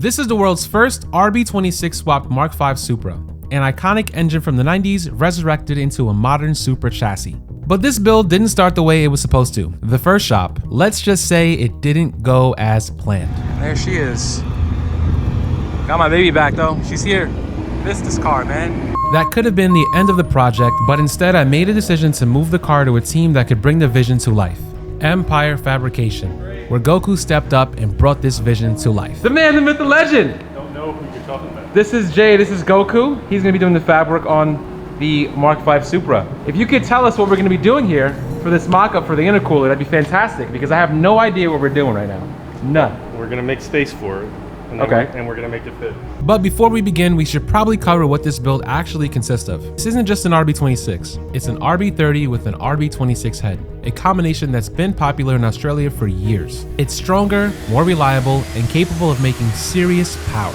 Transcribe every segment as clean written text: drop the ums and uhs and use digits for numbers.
This is the world's first RB26 swapped Mark 5 Supra, an iconic engine from the 90s resurrected into a modern Supra chassis. But this build didn't start the way it was supposed to. The first shop, let's just say it didn't go as planned. There she is. Got my baby back though, she's here. Missed this car, man. That could have been the end of the project, but instead I made a decision to move the car to a team that could bring the vision to life. Empire Fabrication, where Goku stepped up and brought this vision to life. The man, the myth, the legend! Don't know who you're talking about. This is Jay, this is Goku. He's gonna be doing the fabric on the Mark 5 Supra. If you could tell us what we're gonna be doing here for this mock-up for the intercooler, that'd be fantastic, because I have no idea what we're doing right now. None. We're gonna make space for it. And we're gonna make it fit. But before we begin, we should probably cover what this build actually consists of. This isn't just an RB26, it's an RB30 with an RB26 head, a combination that's been popular in Australia for years. It's stronger, more reliable, and capable of making serious power.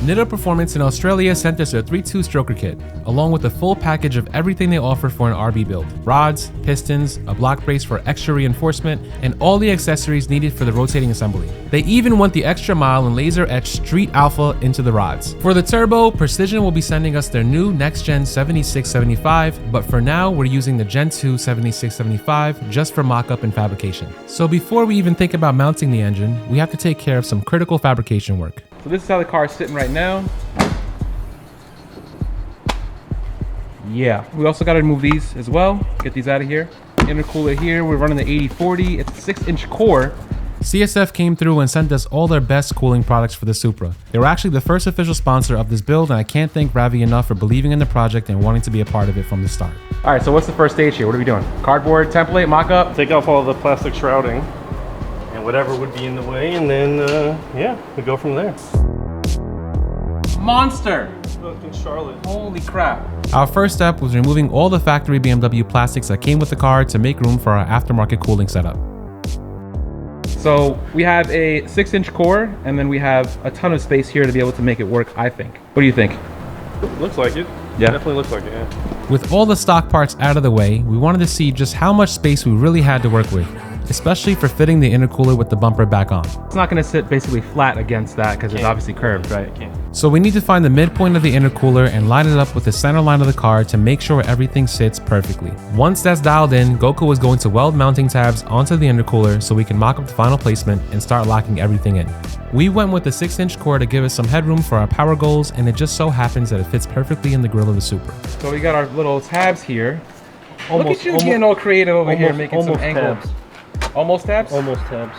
Nitto Performance in Australia sent us a 3.2 stroker kit, along with a full package of everything they offer for an RB build. Rods, pistons, a block brace for extra reinforcement, and all the accessories needed for the rotating assembly. They even went the extra mile and laser-etched Street Alpha into the rods. For the turbo, Precision will be sending us their new next-gen 7675, but for now, we're using the Gen 2 7675 just for mock-up and fabrication. So before we even think about mounting the engine, we have to take care of some critical fabrication work. So this is how the car is sitting right now. Yeah, we also got to remove these as well. Get these out of here. Intercooler here, we're running the 8040. It's a 6-inch core. CSF came through and sent us all their best cooling products for the Supra. They were actually the first official sponsor of this build, and I can't thank Ravi enough for believing in the project and wanting to be a part of it from the start. All right, so what's the first stage here? What are we doing? Cardboard, template, mock-up? Take off all the plastic shrouding and whatever would be in the way, and then, yeah, we go from there. Monster! Fucking Charlotte. Holy crap. Our first step was removing all the factory BMW plastics that came with the car to make room for our aftermarket cooling setup. So we have a 6-inch core, and then we have a ton of space here to be able to make it work, I think. What do you think? Looks like it. Yeah. Definitely looks like it, yeah. With all the stock parts out of the way, we wanted to see just how much space we really had to work with, especially for fitting the intercooler with the bumper back on. It's not going to sit basically flat against that because it's obviously curved, right? So we need to find the midpoint of the intercooler and line it up with the center line of the car to make sure everything sits perfectly. Once that's dialed in, Goku is going to weld mounting tabs onto the intercooler so we can mock up the final placement and start locking everything in. We went with the 6-inch core to give us some headroom for our power goals, and it just so happens that it fits perfectly in the grille of the Supra. So we got our little tabs here. Look at you getting all creative over here, making some angles. Almost tabs? Almost tabs.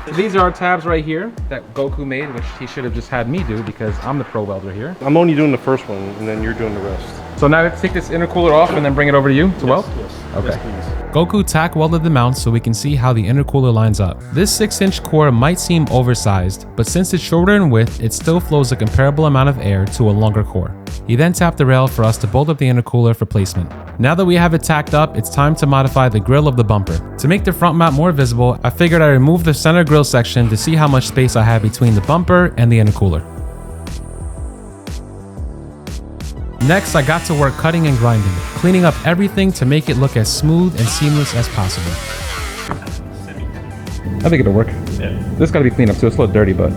So these are our tabs right here that Goku made, which he should have just had me do because I'm the pro welder here. I'm only doing the first one, and then you're doing the rest. So now let's take this intercooler off and then bring it over to you to weld? Yes. Okay. Yes, please. Goku tack welded the mounts so we can see how the intercooler lines up. This 6-inch core might seem oversized, but since it's shorter in width, it still flows a comparable amount of air to a longer core. He then tapped the rail for us to bolt up the intercooler for placement. Now that we have it tacked up, it's time to modify the grille of the bumper. To make the front mount more visible, I figured I'd remove the center grille section to see how much space I have between the bumper and the intercooler. Next, I got to work cutting and grinding, cleaning up everything to make it look as smooth and seamless as possible. I think it'll work. Yeah. This gotta be cleaned up too, it's a little dirty, but.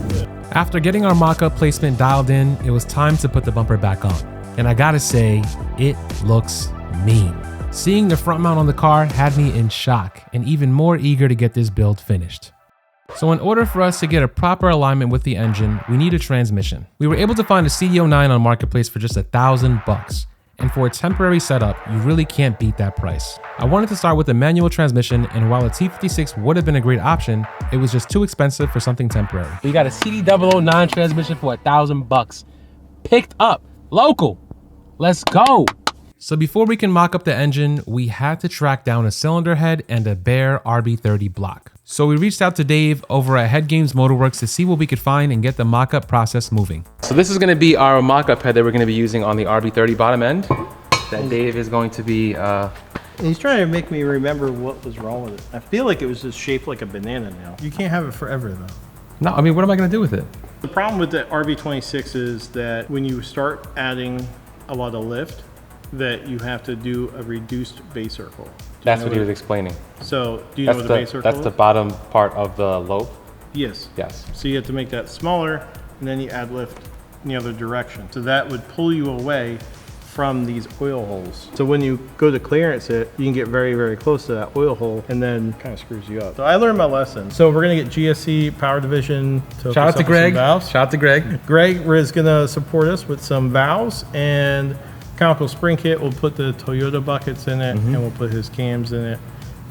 After getting our mock-up placement dialed in, it was time to put the bumper back on. And I gotta say, it looks mean. Seeing the front mount on the car had me in shock and even more eager to get this build finished. So in order for us to get a proper alignment with the engine, we need a transmission. We were able to find a CD09 on Marketplace for just $1,000. And for a temporary setup, you really can't beat that price. I wanted to start with a manual transmission, and while a T56 would have been a great option, it was just too expensive for something temporary. We got a CD009 transmission for $1,000. Picked up, local. Let's go. So before we can mock up the engine, we had to track down a cylinder head and a bare RB30 block. So we reached out to Dave over at Head Games Motorworks to see what we could find and get the mock-up process moving. So this is gonna be our mock-up head that we're gonna be using on the RB30 bottom end. That Dave is going to be... He's trying to make me remember what was wrong with it. I feel like it was just shaped like a banana now. You can't have it forever though. No, I mean, what am I gonna do with it? The problem with the RB26 is that when you start adding a lot of lift, that you have to do a reduced base circle That's what he was explaining. So, do you know what the base circle That's is? the bottom part of the loaf? Yes. Yes. So you have to make that smaller, and then you add lift in the other direction. So that would pull you away from these oil holes. So when you go to clearance it, you can get very, very close to that oil hole, and then kind of screws you up. So I learned my lesson. So we're gonna get GSC Power Division to Shout out to Greg. valves. Shout out to Greg. Greg is gonna support us with some valves and conical spring kit. We'll put the Toyota buckets in it, and we'll put his cams in it,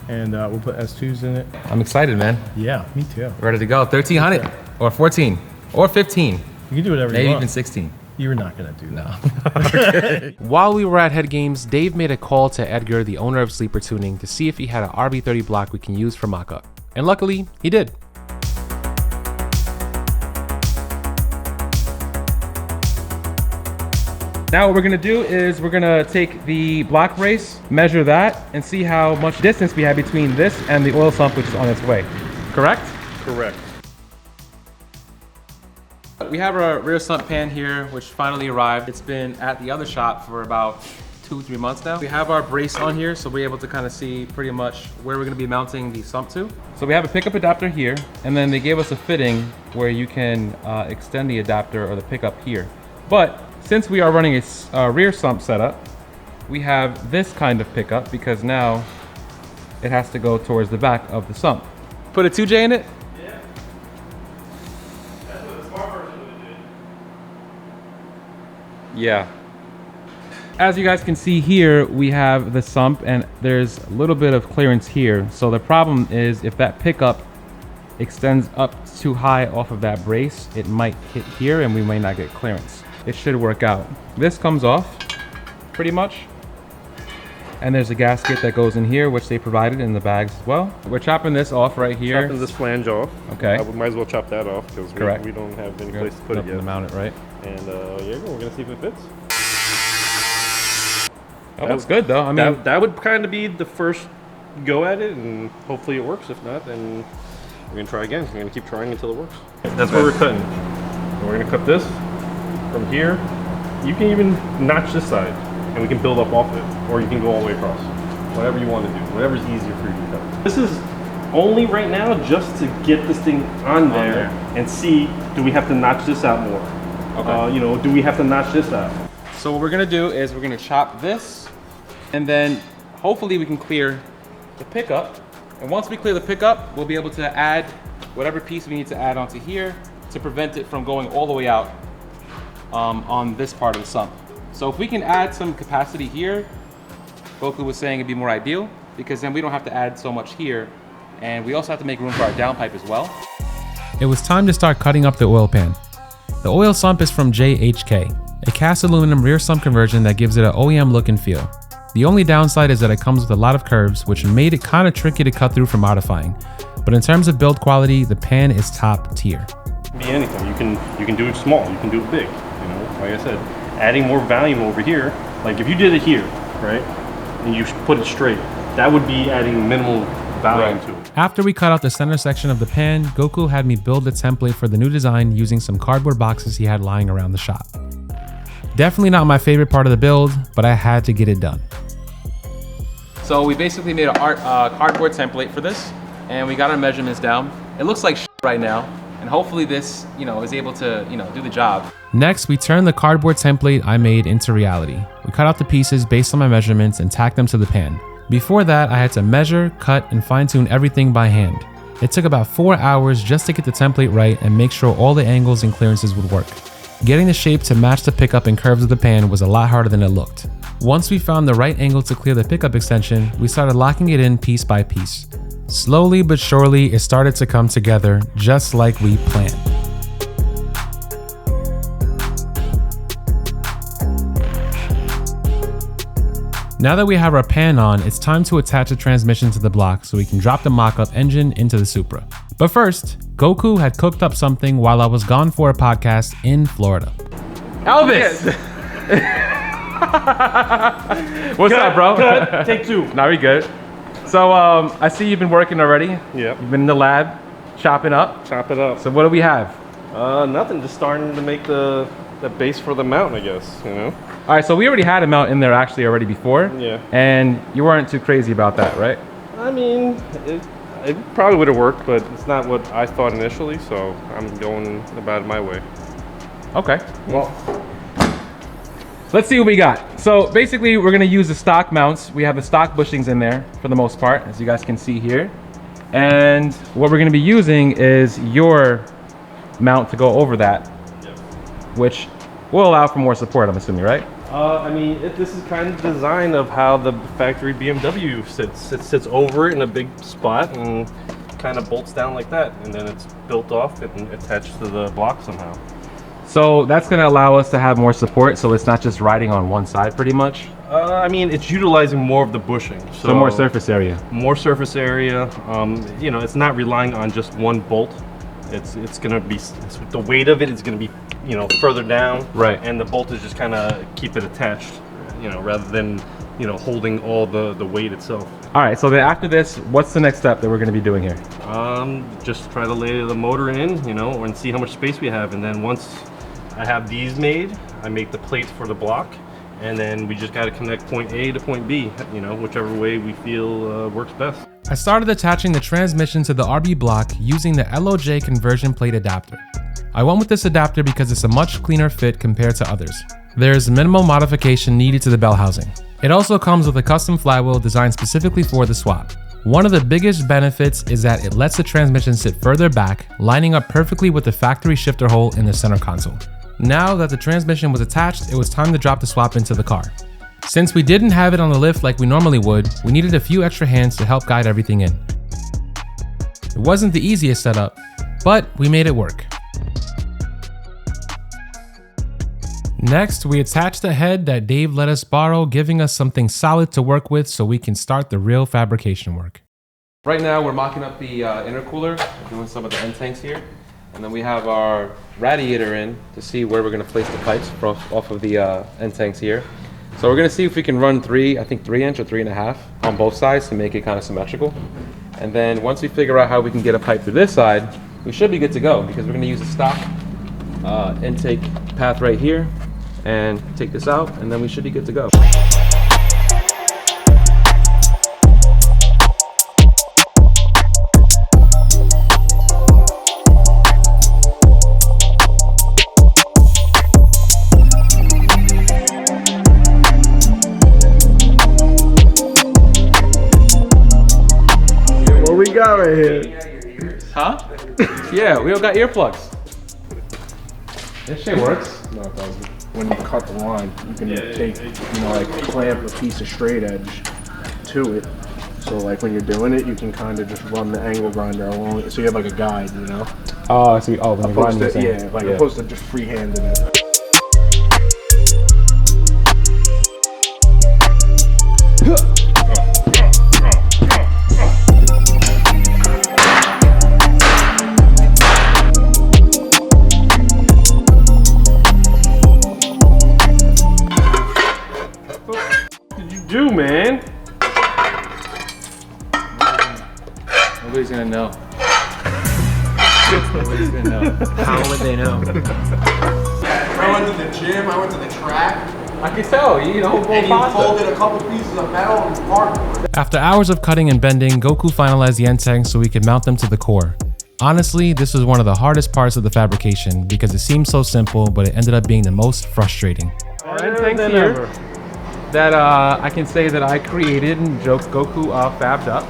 and we'll put S2s in it. I'm excited, man. Yeah, me too. Ready to go. 1300 or 14 or 15, You can do whatever maybe you want. even 16. You're not gonna do that. While we were at Head Games, Dave made a call to Edgar, the owner of Sleeper Tuning, to see if he had an RB30 block we can use for mock-up. And luckily, he did. Now what we're gonna do is we're gonna take the block race, measure that, and see how much distance we have between this and the oil sump, which is on its way. Correct? Correct. We have our rear sump pan here, which finally arrived. It's been at the other shop for about 2-3 months now. We have our brace on here, so we're able to kind of see pretty much where we're gonna be mounting the sump to. So we have a pickup adapter here, and then they gave us a fitting where you can extend the adapter or the pickup here. But since we are running a rear sump setup, we have this kind of pickup because now it has to go towards the back of the sump. Put a 2J in it? Yeah. As you guys can see here, we have the sump and there's a little bit of clearance here. So the problem is if that pickup extends up too high off of that brace, it might hit here and we may not get clearance. It should work out. This comes off pretty much. And there's a gasket that goes in here, which they provided in the bags as well. We're chopping this off right here. Chopping this flange off. Okay. I might as well chop that off because we don't have any place to put it yet. To mount it, right? And yeah, we're gonna see if it fits. That looks good though. I mean, that would kind of be the first go at it, and hopefully it works. If not, then we're gonna try again. We're gonna keep trying until it works. That's what we're cutting. And we're gonna cut this from here. You can even notch this side, and we can build up off it, or you can go all the way across. Whatever you want to do, whatever's easier for you to cut. This is only right now just to get this thing on there and see, do we have to notch this out more? Okay. You know, do we have to notch this out? so what we're gonna do is we're gonna chop this, and then hopefully we can clear the pickup. And once we clear the pickup, we'll be able to add whatever piece we need to add onto here to prevent it from going all the way out on this part of the sump. So if we can add some capacity here, Goku was saying it'd be more ideal, because then we don't have to add so much here, and we also have to make room for our downpipe as well. It was time to start cutting up the oil pan. The oil sump is from JHK, a cast aluminum rear sump conversion that gives it an OEM look and feel. The only downside is that it comes with a lot of curves, which made it kind of tricky to cut through for modifying. But in terms of build quality, the pan is top tier. Be anything. You can do it small. You can do it big. You know, like I said, adding more volume over here. Like if you did it here, right, and you put it straight, that would be adding minimal volume to it. After we cut out the center section of the pan, Goku had me build the template for the new design using some cardboard boxes he had lying around the shop. Definitely not my favorite part of the build, but I had to get it done. So we basically made a cardboard template for this, and we got our measurements down. It looks like right now, and hopefully this, is able to, do the job. Next, we turned the cardboard template I made into reality. We cut out the pieces based on my measurements and tacked them to the pan. Before that, I had to measure, cut, and fine-tune everything by hand. It took about 4 hours just to get the template right and make sure all the angles and clearances would work. Getting the shape to match the pickup and curves of the pan was a lot harder than it looked. Once we found the right angle to clear the pickup extension, we started locking it in piece by piece. Slowly but surely, it started to come together just like we planned. Now that we have our pan on, it's time to attach the transmission to the block so we can drop the mock-up engine into the Supra. But first, Goku had cooked up something while I was gone for a podcast in Florida. Elvis! What's up, bro? Good. Take two. Now we good. So I see you've been working already. Yep. You've been in the lab, chopping up. Chop it up. So what do we have? Nothing. Just starting to make the the base for the mount, I guess, you know? All right, so we already had a mount in there already before. Yeah. And you weren't too crazy about that, right? I mean, it probably would have worked, but it's not what I thought initially, so I'm going about it my way. Okay, well, let's see what we got. So basically, we're gonna use the stock mounts. We have the stock bushings in there for the most part, as you guys can see here. And what we're gonna be using is your mount to go over that, which will allow for more support, I'm assuming, right? I mean, this is kind of the design of how the factory BMW sits. It sits over it in a big spot and kind of bolts down like that, and then it's built off and attached to the block somehow. So that's gonna allow us to have more support, so it's not just riding on one side pretty much? I mean, it's utilizing more of the bushing. So more surface area. More surface area. You know, it's not relying on just one bolt. It's gonna be, the weight of it is gonna be, you know, further down. Right. And the bolt is just kind of keep it attached, you know, rather than, you know, holding all the weight itself. All right, so then after this, what's the next step that we're gonna be doing here? Just try to lay the motor in, you know, and see how much space we have. And then once I have these made, I make the plates for the block. And then we just got to connect point A to point B, you know, whichever way we feel works best. I started attaching the transmission to the RB block using the LOJ conversion plate adapter. I went with this adapter because it's a much cleaner fit compared to others. There's minimal modification needed to the bell housing. It also comes with a custom flywheel designed specifically for the swap. One of the biggest benefits is that it lets the transmission sit further back, lining up perfectly with the factory shifter hole in the center console. Now that the transmission was attached, it was time to drop the swap into the car. Since we didn't have it on the lift like we normally would, we needed a few extra hands to help guide everything in. It wasn't the easiest setup, but we made it work. Next, we attached the head that Dave let us borrow, giving us something solid to work with so we can start the real fabrication work. Right now, we're mocking up the intercooler, doing some of the end tanks here. And then we have our radiator in to see where we're gonna place the pipes off of the end tanks here. So we're gonna see if we can run 3 inch or 3.5 on both sides to make it kind of symmetrical. And then once we figure out how we can get a pipe through this side, we should be good to go because we're gonna use a stock intake path right here and take this out, and then we should be good to go. What we got right here? Huh? Yeah, we all got earplugs. This shit works. No, it doesn't. When you cut the line, you can take, you know, like clamp a piece of straight edge to it. So like when you're doing it, you can kind of just run the angle grinder along it. So you have like a guide, you know? Oh, I see. Oh, when you're grinding Opposed to, yeah, like opposed to just freehanding it. Do, man. Nobody's gonna know. Nobody's gonna know. How would they know? I went to the gym, I went to the track. I can tell, you know, And you folded a couple pieces of metal and cardboard. After hours of cutting and bending, Goku finalized the end tanks so we could mount them to the core. Honestly, this was one of the hardest parts of the fabrication because it seemed so simple, but it ended up being the most frustrating. End tanks here that I can say that I created and Goku fabbed up.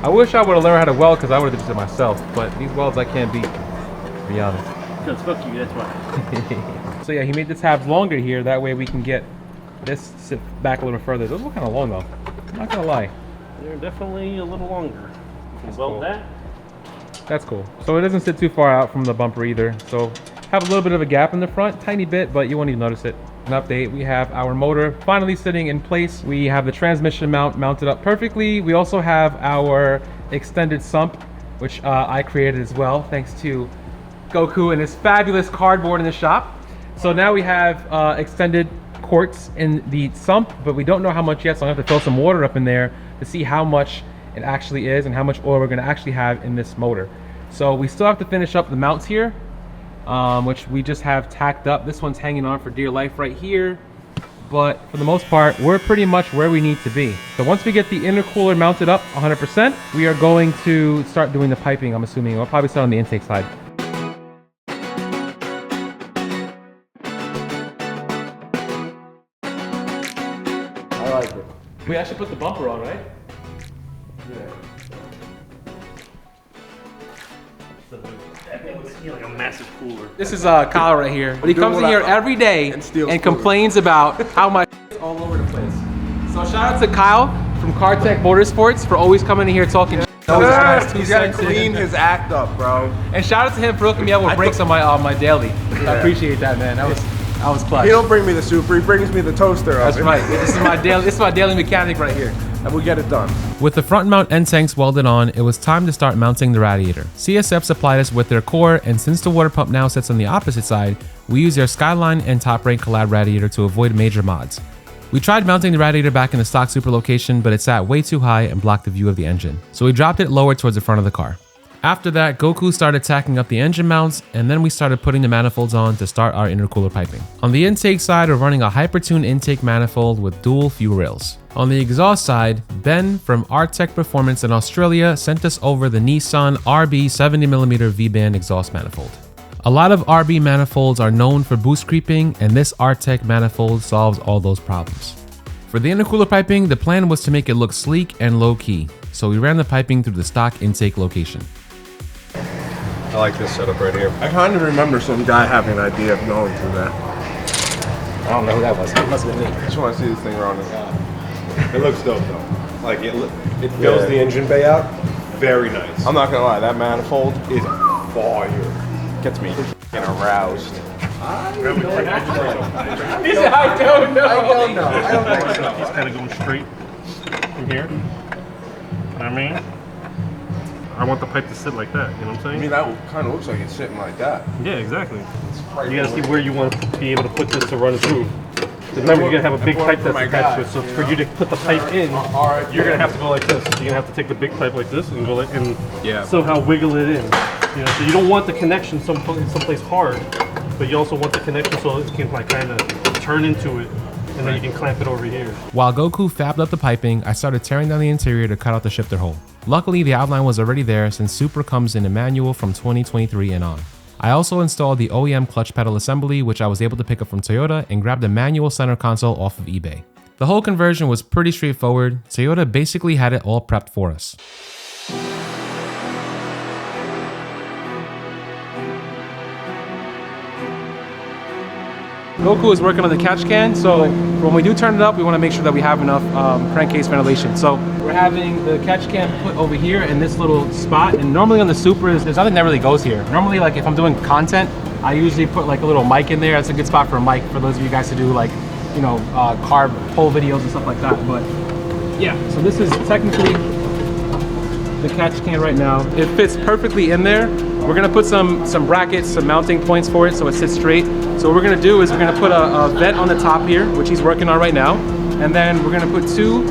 I wish I would have learned how to weld because I would have did it myself, but these welds I can't beat, to be honest. Because fuck you, that's why. So yeah, he made the tabs longer here, that way we can get this sit back a little further. Those look kind of long though, I'm not gonna lie. They're definitely a little longer. That's Weld cool. that. That's cool. So it doesn't sit too far out from the bumper either. So have a little bit of a gap in the front, tiny bit, but you won't even notice it. An update, we have our motor finally sitting in place. We have the transmission mount mounted up perfectly. We also have our extended sump, which I created as well, thanks to Goku and his fabulous cardboard in the shop. So now we have extended quartz in the sump, but we don't know how much yet, so I'm gonna have to fill some water up in there to see how much it actually is and how much oil we're gonna actually have in this motor. So we still have to finish up the mounts here. which we just have tacked up. This one's hanging on for dear life right here. But for the most part, we're pretty much where we need to be. So once we get the intercooler mounted up 100%, we are going to start doing the piping, I'm assuming. We'll probably start on the intake side. I like it. We actually put the bumper on, right? Like a massive cooler. This is Kyle right here. But he comes in here every day and complains about how my is all over the place. So shout out to Kyle from CarTech Motorsports for always coming in here talking. He's gotta clean his act up, bro. And shout out to him for hooking me up with brakes on my daily. I appreciate that, man. That was clutch. He don't bring me the Supra, he brings me the toaster. That's right. This is my daily mechanic right here. And we get it done. With the front mount end tanks welded on, it was time to start mounting the radiator. CSF supplied us with their core, and since the water pump now sits on the opposite side, we use their Skyline and Top Rank collab radiator to avoid major mods. We tried mounting the radiator back in the stock Supra location, but it sat way too high and blocked the view of the engine, so we dropped it lower towards the front of the car. After that, Goku started tacking up the engine mounts, and then we started putting the manifolds on to start our intercooler piping. On the intake side, we're running a Hypertune intake manifold with dual fuel rails. On the exhaust side, Ben from Nitto Performance in Australia sent us over the Nissan RB 70mm V-band exhaust manifold. A lot of RB manifolds are known for boost creeping, and this Artec manifold solves all those problems. For the intercooler piping, the plan was to make it look sleek and low-key, so we ran the piping through the stock intake location. I like this setup right here. I kind of remember some guy having an idea of going through that. I don't know who that was. It must have been me. I just want to see this thing running. It looks dope though. Like it fills the engine bay out. Very nice. I'm not gonna lie, that manifold is fire. Gets me aroused. He said, I don't know. I don't know. I don't think so. He's kind of going straight from here. I mean, I want the pipe to sit like that. You know what I'm saying? I mean, that kind of looks like it's sitting like that. Yeah, exactly. You gotta see where you want to be able to put this to run through. Remember, you're gonna have a big pipe that's attached to it. So for you to put the pipe in, you're gonna have to go like this. You're gonna have to take the big pipe like this and go like and somehow wiggle it in. You know, so you don't want the connection someplace hard, but you also want the connection so it can like kind of turn into it, and then you can clamp it over here. While Goku fabbed up the piping, I started tearing down the interior to cut out the shifter hole. Luckily, the outline was already there since Supra comes in a manual from 2023 and on. I also installed the OEM clutch pedal assembly, which I was able to pick up from Toyota, and grabbed a manual center console off of eBay. The whole conversion was pretty straightforward. Toyota basically had it all prepped for us. Goku is working on the catch can, so when we do turn it up, we want to make sure that we have enough crankcase ventilation. So we're having the catch can put over here in this little spot, and normally on the Supras, there's nothing that really goes here. Normally, like if I'm doing content, I usually put like a little mic in there. That's a good spot for a mic for those of you guys to do like, you know, carb pull videos and stuff like that. But yeah, so this is technically the catch can right now. It fits perfectly in there. We're gonna put some brackets, some mounting points for it so it sits straight. So what we're gonna do is we're gonna put a vent on the top here, which he's working on right now. And then we're gonna put two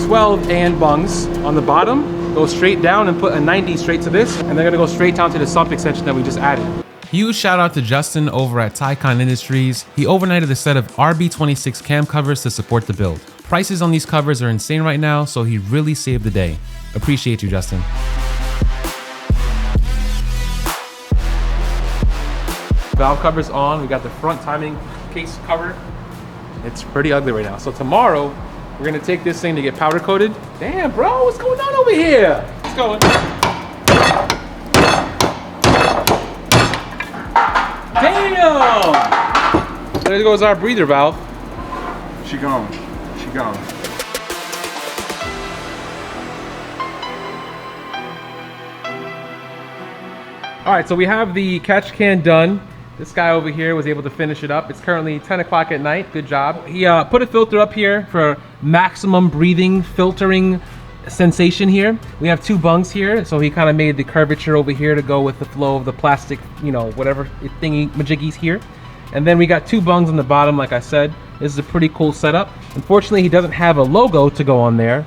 12-AN bungs on the bottom, go straight down and put a 90 straight to this, and they're gonna go straight down to the sump extension that we just added. Huge shout out to Justin over at Tycon Industries. He overnighted a set of RB26 cam covers to support the build. Prices on these covers are insane right now, so he really saved the day. Appreciate you, Justin. Valve cover's on. We got the front timing case covered. It's pretty ugly right now. So tomorrow, we're gonna take this thing to get powder coated. Damn, bro, what's going on over here? It's going. Damn! There goes our breather valve. She gone. She gone. All right, so we have the catch can done. This guy over here was able to finish it up. It's currently 10 o'clock at night. Good job. He put a filter up here for maximum breathing, filtering sensation here. We have two bungs here, so he kind of made the curvature over here to go with the flow of the plastic, you know, whatever thingy majiggies here. And then we got two bungs on the bottom, like I said. This is a pretty cool setup. Unfortunately, he doesn't have a logo to go on there.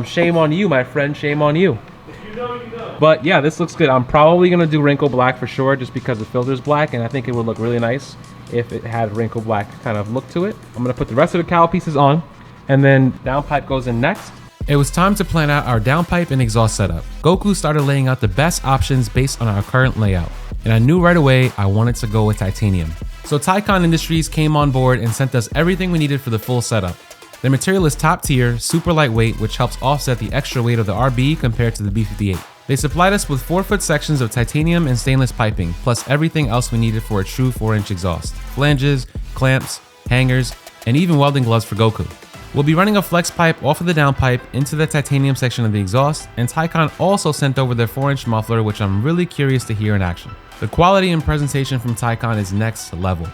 Shame on you, my friend, shame on you. If you know, you know. But yeah, this looks good. I'm probably gonna do wrinkle black for sure, just because the filter's black, and I think it would look really nice if it had wrinkle black kind of look to it. I'm gonna put the rest of the cowl pieces on, and then downpipe goes in next. It was time to plan out our downpipe and exhaust setup. Goku started laying out the best options based on our current layout, and I knew right away I wanted to go with titanium. So Taikon Industries came on board and sent us everything we needed for the full setup. The material is top tier, super lightweight, which helps offset the extra weight of the RB compared to the B58. They supplied us with 4-foot sections of titanium and stainless piping, plus everything else we needed for a true 4-inch exhaust. Flanges, clamps, hangers, and even welding gloves for Goku. We'll be running a flex pipe off of the downpipe into the titanium section of the exhaust, and Taikon also sent over their 4-inch muffler, which I'm really curious to hear in action. The quality and presentation from Taikon is next level.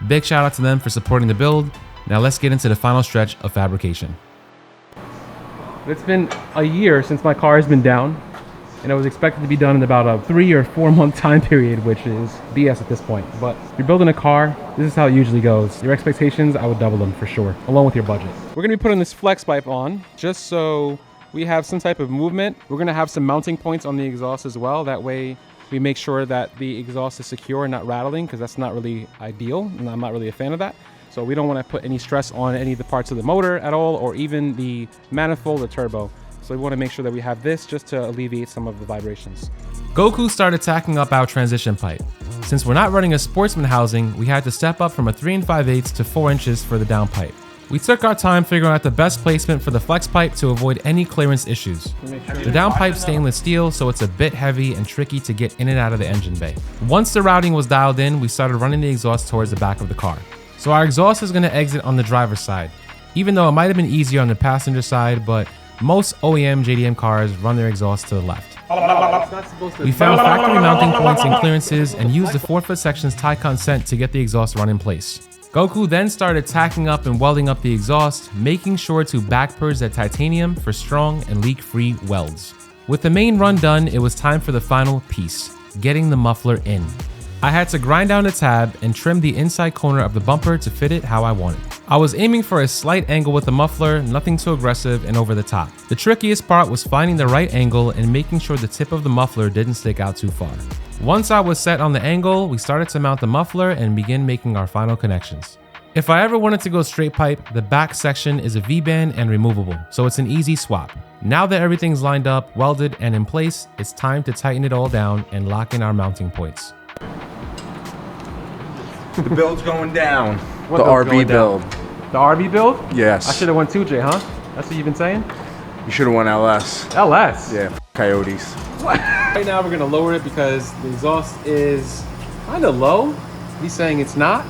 Big shout out to them for supporting the build. Now let's get into the final stretch of fabrication. It's been a year since my car has been down, and it was expected to be done in about a 3 or 4 month time period, which is BS at this point. But if you're building a car, this is how it usually goes. Your expectations, I would double them for sure, along with your budget. We're gonna be putting this flex pipe on just so we have some type of movement. We're gonna have some mounting points on the exhaust as well. That way we make sure that the exhaust is secure and not rattling, because that's not really ideal, and I'm not really a fan of that. So we don't want to put any stress on any of the parts of the motor at all, or even the manifold or turbo. So we want to make sure that we have this just to alleviate some of the vibrations. Goku started tacking up our transition pipe. Since we're not running a sportsman housing, we had to step up from a 3 5/8 to 4 inches for the downpipe. We took our time figuring out the best placement for the flex pipe to avoid any clearance issues. The downpipe's stainless steel, so it's a bit heavy and tricky to get in and out of the engine bay. Once the routing was dialed in, we started running the exhaust towards the back of the car. So our exhaust is going to exit on the driver's side, even though it might have been easier on the passenger side, but most OEM JDM cars run their exhaust to the left. We found factory mounting points and clearances and used the 4-foot sections Taikon sent to get the exhaust run in place. Goku then started tacking up and welding up the exhaust, making sure to back purge that titanium for strong and leak-free welds. With the main run done, it was time for the final piece, getting the muffler in. I had to grind down the tab and trim the inside corner of the bumper to fit it how I wanted. I was aiming for a slight angle with the muffler, nothing too aggressive and over the top. The trickiest part was finding the right angle and making sure the tip of the muffler didn't stick out too far. Once I was set on the angle, we started to mount the muffler and begin making our final connections. If I ever wanted to go straight pipe, the back section is a V-band and removable, so it's an easy swap. Now that everything's lined up, welded, and in place, it's time to tighten it all down and lock in our mounting points. The build's going down. What The build's RB going build. down? The RB build? Yes. I should have went 2J, huh? That's what you've been saying? You should have won LS. LS? Yeah, Coyotes. Right now we're gonna lower it because the exhaust is kind of low. He's saying it's not,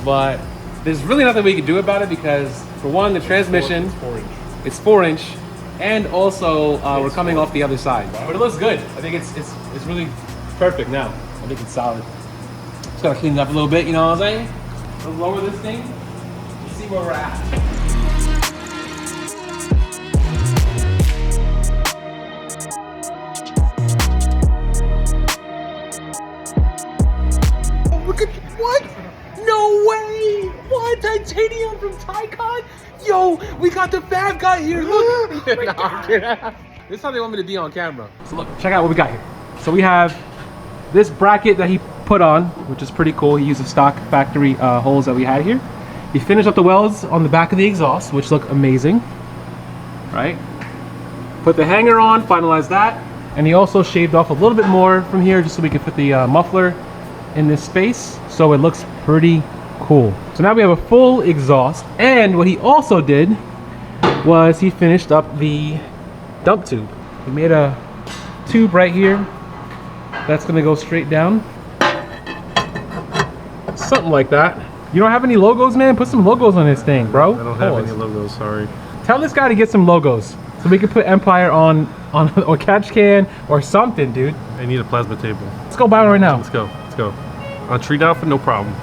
but there's really nothing we can do about it because, for one, the transmission, it's 4-inch, and also we're coming off the other side. But it looks good. I think it's really perfect now. I think it's solid. Just gotta clean it up a little bit, you know what I'm saying? Let's lower this thing and see where we're at. Look at what? No way! What? Titanium from Taikon? Yo, we got the fab guy here. Look. This is how they want me to be on camera. So look, check out what we got here. So we have this bracket that he put on, which is pretty cool. He used the stock factory holes that we had here. He finished up the welds on the back of the exhaust, which look amazing, right? Put the hanger on, finalized that. And he also shaved off a little bit more from here just so we can fit the muffler in this space. So it looks pretty cool. So now we have a full exhaust. And what he also did was he finished up the dump tube. He made a tube right here that's gonna go straight down. Something like that. You don't have any logos, man? Put some logos on this thing, bro. I don't have any logos, sorry. Tell this guy to get some logos so we can put Empire on or catch can or something, dude. I need a plasma table. Let's go buy one right now. Let's go, let's go. On tree down for no problem.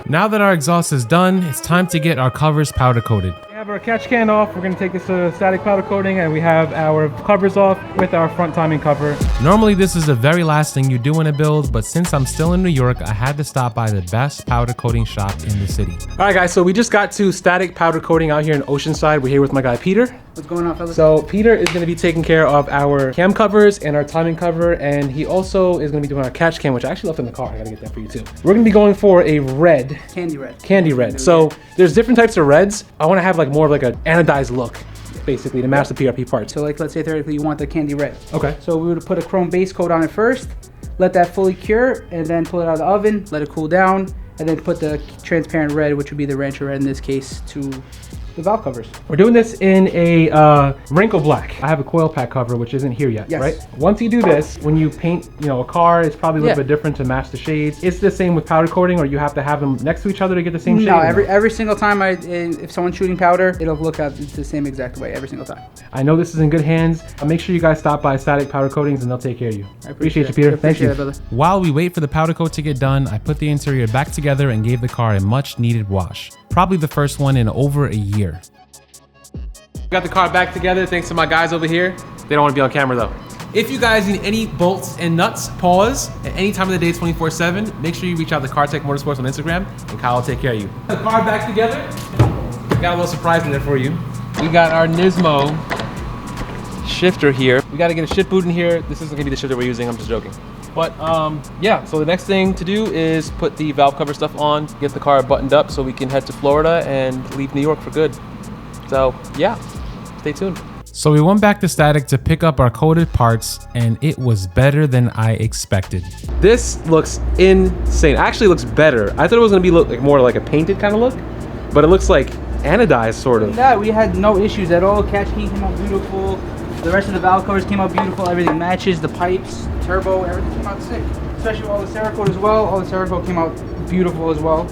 Now that our exhaust is done, it's time to get our covers powder coated. We have our catch can off. We're gonna take this to static powder coating, and we have our covers off with our front timing cover. Normally this is the very last thing you do in a build, but since I'm still in New York, I had to stop by the best powder coating shop in the city. All right, guys, so we just got to static powder coating out here in Oceanside. We're here with my guy Peter. What's going on, fellas? So Peter is going to be taking care of our cam covers and our timing cover, and he also is going to be doing our catch cam, which I actually left in the car. I got to get that for you too. We're going to be going for a red. Candy red. Candy red. So there's different types of reds. I want to have like more of like an anodized look, basically, to match the PRP parts. So like, let's say theoretically you want the candy red. Okay. So we would put a chrome base coat on it first, let that fully cure, and then pull it out of the oven, let it cool down, and then put the transparent red, which would be the Rancher red in this case, to the valve covers. We're doing this in a wrinkle black. I have a coil pack cover, which isn't here yet, Yes. right? Once you do this, when you paint, you know, a car, it's probably a little bit different to match the shades. It's the same with powder coating, or you have to have them next to each other to get the same shade? No, every single time if someone's shooting powder, it'll look out the same exact way every single time. I know this is in good hands. Make sure you guys stop by Static Powder Coatings and they'll take care of you. I appreciate you, Peter. Thank you. It, brother. While we wait for the powder coat to get done, I put the interior back together and gave the car a much needed wash. Probably the first one in over a year. Got the car back together thanks to my guys over here. They don't want to be on camera though. If you guys need any bolts and nuts, pause at any time of the day, 24/7. Make sure you reach out to CarTech Motorsports on Instagram and Kyle will take care of you. The car back together. Got a little surprise in there for you. We got our Nismo shifter here. We got to get a shift boot in here. This isn't gonna be the shifter we're using, I'm just joking. But yeah, so the next thing to do is put the valve cover stuff on, get the car buttoned up so we can head to Florida and leave New York for good. So yeah, stay tuned. So we went back to Static to pick up our coated parts, and it was better than I expected. This looks insane. Actually looks better. I thought it was gonna be like more like a painted kind of look, but it looks like anodized sort of. Yeah, we had no issues at all. Catch key came out beautiful. The rest of the valve covers came out beautiful. Everything matches. The pipes, turbo, everything came out sick. Especially all the Cerakote as well. All the Cerakote came out beautiful as well.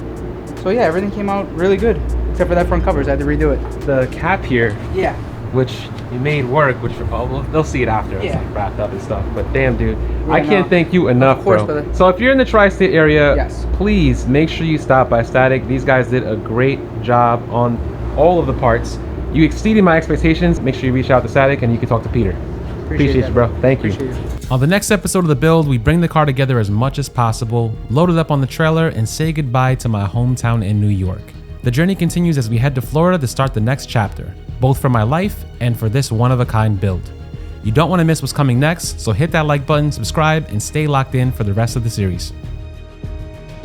So yeah, everything came out really good. Except for that front covers, I had to redo it. The cap here, Yeah. which you made work, which well, they'll see it after it's Yeah. like wrapped up and stuff. But damn, dude, Yeah, I can't no. thank you enough, Of course, bro. brother. So if you're in the tri-state area, Yes. please make sure you stop by Static. These guys did a great job on all of the parts. You exceeded my expectations. Make sure you reach out to Static and you can talk to Peter. Appreciate you, bro. Thank you. Appreciate you. On the next episode of the build, we bring the car together as much as possible, load it up on the trailer, and say goodbye to my hometown in New York. The journey continues as we head to Florida to start the next chapter, both for my life and for this one-of-a-kind build. You don't want to miss what's coming next, so hit that like button, subscribe, and stay locked in for the rest of the series.